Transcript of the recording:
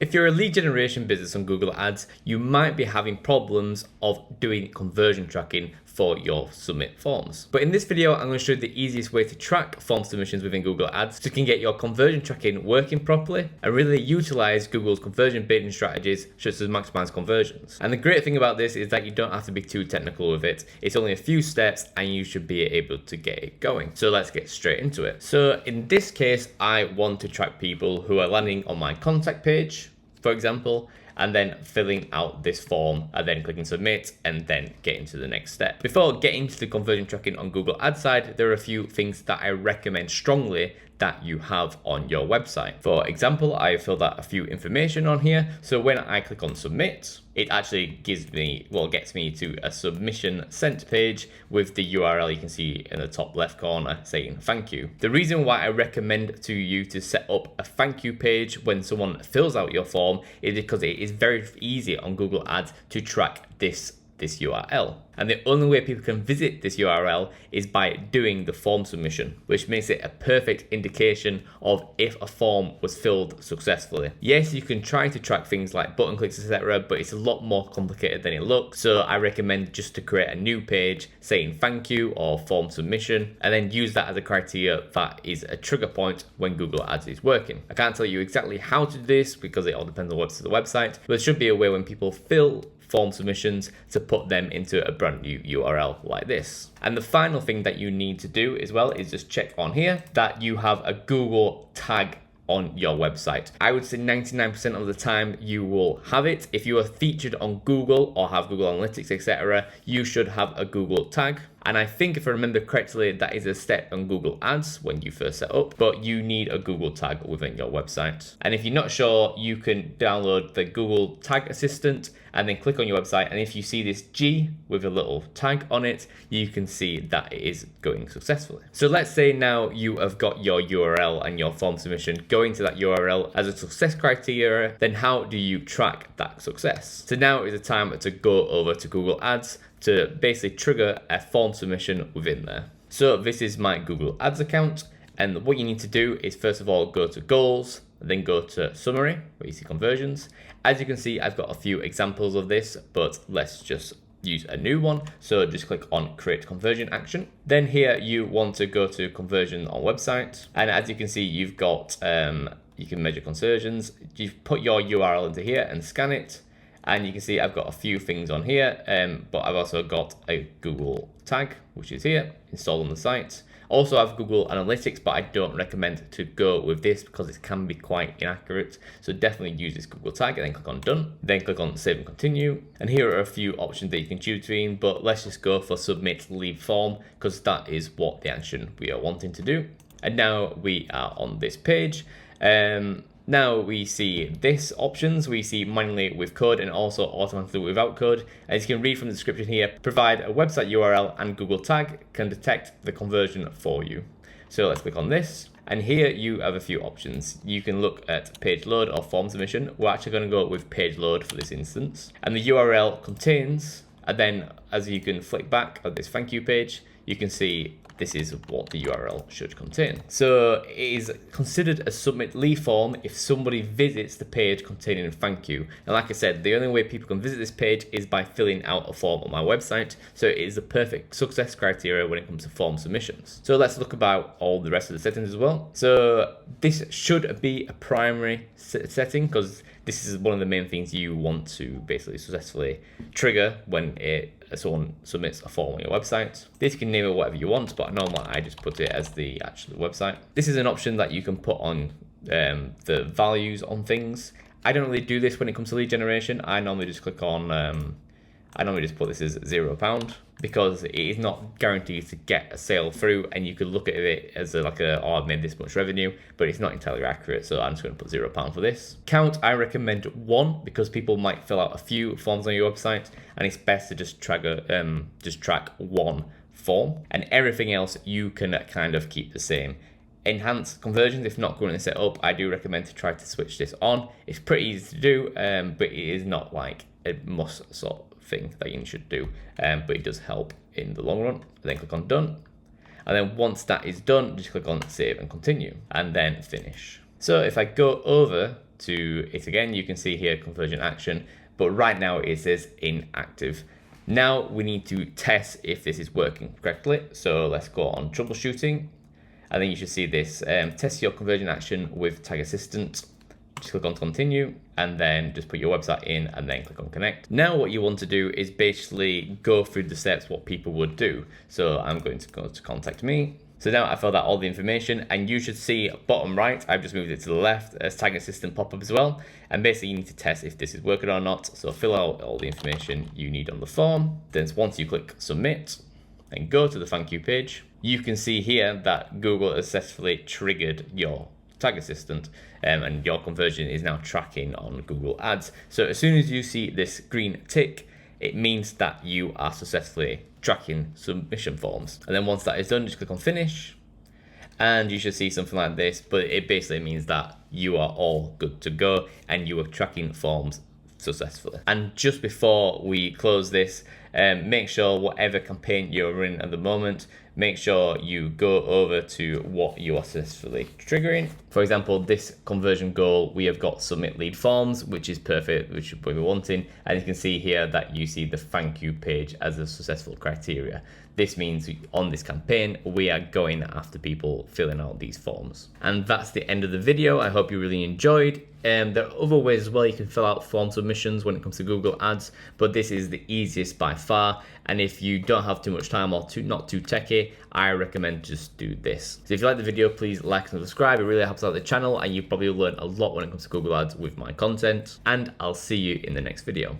If you're a lead generation business on Google Ads, you might be having problems of doing conversion tracking for your submit forms. But in this video, I'm going to show you the easiest way to track form submissions within Google Ads so you can get your conversion tracking working properly and really utilize Google's conversion bidding strategies such as maximize conversions. And the great thing about this is that you don't have to be too technical with it. It's only a few steps and you should be able to get it going. So let's get straight into it. So in this case, I want to track people who are landing on my contact page, for example, and then filling out this form and then clicking submit and then getting to the next step. Before getting to the conversion tracking on Google Ads side, there are a few things that I recommend strongly that you have on your website. For example, I filled out a few information on here. So when I click on submit, it actually gets me to a submission sent page with the URL you can see in the top left corner saying thank you. The reason why I recommend to you to set up a thank you page when someone fills out your form is because it is very easy on Google Ads to track this URL. And the only way people can visit this URL is by doing the form submission, which makes it a perfect indication of if a form was filled successfully. Yes, you can try to track things like button clicks, etc., but it's a lot more complicated than it looks. So I recommend just to create a new page saying thank you or form submission, and then use that as a criteria that is a trigger point when Google Ads is working. I can't tell you exactly how to do this because it all depends on what's the website, but there should be a way when people fill form submissions to put them into a brand new URL like this. And the final thing that you need to do as well is just check on here that you have a Google tag on your website. I would say 99% of the time you will have it. If you are featured on Google or have Google Analytics, etc., you should have a Google tag. And I think if I remember correctly, that is a step on Google Ads when you first set up, but you need a Google tag within your website. And if you're not sure, you can download the Google Tag Assistant and then click on your website. And if you see this G with a little tag on it, you can see that it is going successfully. So let's say now you have got your URL and your form submission going to that URL as a success criteria, then how do you track that success? So now is the time to go over to Google Ads to basically trigger a form submission within there. So this is my Google Ads account. And what you need to do is first of all, go to goals, then go to summary where you see conversions. As you can see, I've got a few examples of this, but let's just use a new one. So just click on create conversion action. Then here you want to go to conversion on website. And as you can see, you've got, you can measure conversions. You've put your URL into here and scan it. And you can see I've got a few things on here, but I've also got a Google tag, which is here, installed on the site. Also I have Google Analytics, but I don't recommend to go with this because it can be quite inaccurate. So definitely use this Google tag and then click on done. Then click on save and continue. And here are a few options that you can choose between, but let's just go for submit lead form because that is what the action we are wanting to do. And now we are on this page. Now we see this options, we see manually with code and also automatically without code. As you can read from the description here, provide a website URL and Google tag can detect the conversion for you. So let's click on this. And here you have a few options. You can look at page load or form submission. We're actually going to go with page load for this instance. And the URL contains, and then as you can flick back at this thank you page, you can see this is what the URL should contain. So it is considered a submit lead form if somebody visits the page containing a thank you. And like I said, the only way people can visit this page is by filling out a form on my website. So it is the perfect success criteria when it comes to form submissions. So let's look about all the rest of the settings as well. So this should be a primary setting because this is one of the main things you want to basically successfully trigger when someone submits a form on your website. This you can name it whatever you want, but normally I just put it as the actual website. This is an option that you can put on the values on things. I don't really do this when it comes to lead generation. I normally just click on, I normally just put this as £0 because it is not guaranteed to get a sale through, and you could look at it as oh, I've made this much revenue, but it's not entirely accurate. So I'm just going to put £0 for this. Count, I recommend 1 because people might fill out a few forms on your website, and it's best to just track 1 form, and everything else you can kind of keep the same. Enhance conversions, if not currently set up, I do recommend to try to switch this on. It's pretty easy to do, but it is not like a must sort of thing that you should do, but it does help in the long run. Then click on done, and then once that is done, just click on save and continue, and then finish. So if I go over to it again, you can see here conversion action, but right now it says inactive. Now we need to test if this is working correctly. So let's go on troubleshooting. And then you should see this, test your conversion action with Tag Assistant. Just click on continue and then just put your website in and then click on connect. Now what you want to do is basically go through the steps what people would do. So I'm going to go to contact me. So now I filled out all the information, and you should see bottom right, I've just moved it to the left as Tag Assistant pop up as well. And basically you need to test if this is working or not. So fill out all the information you need on the form. Then once you click submit and go to the thank you page, you can see here that Google has successfully triggered your Tag Assistant, and your conversion is now tracking on Google Ads. So as soon as you see this green tick, it means that you are successfully tracking submission forms. And then once that is done, just click on finish and you should see something like this, but it basically means that you are all good to go and you are tracking forms successfully. And just before we close this, make sure whatever campaign you're in at the moment, make sure you go over to what you are successfully triggering. For example, this conversion goal, we have got submit lead forms, which is perfect, which is what we're wanting. And you can see here that you see the thank you page as a successful criteria. This means on this campaign, we are going after people filling out these forms. And that's the end of the video. I hope you really enjoyed. There are other ways as well you can fill out form submissions when it comes to Google Ads, but this is the easiest by far. And if you don't have too much time or not too techy, I recommend just do this. So if you like the video, please like and subscribe. It really helps out the channel, and you probably learn a lot when it comes to Google Ads with my content. And I'll see you in the next video.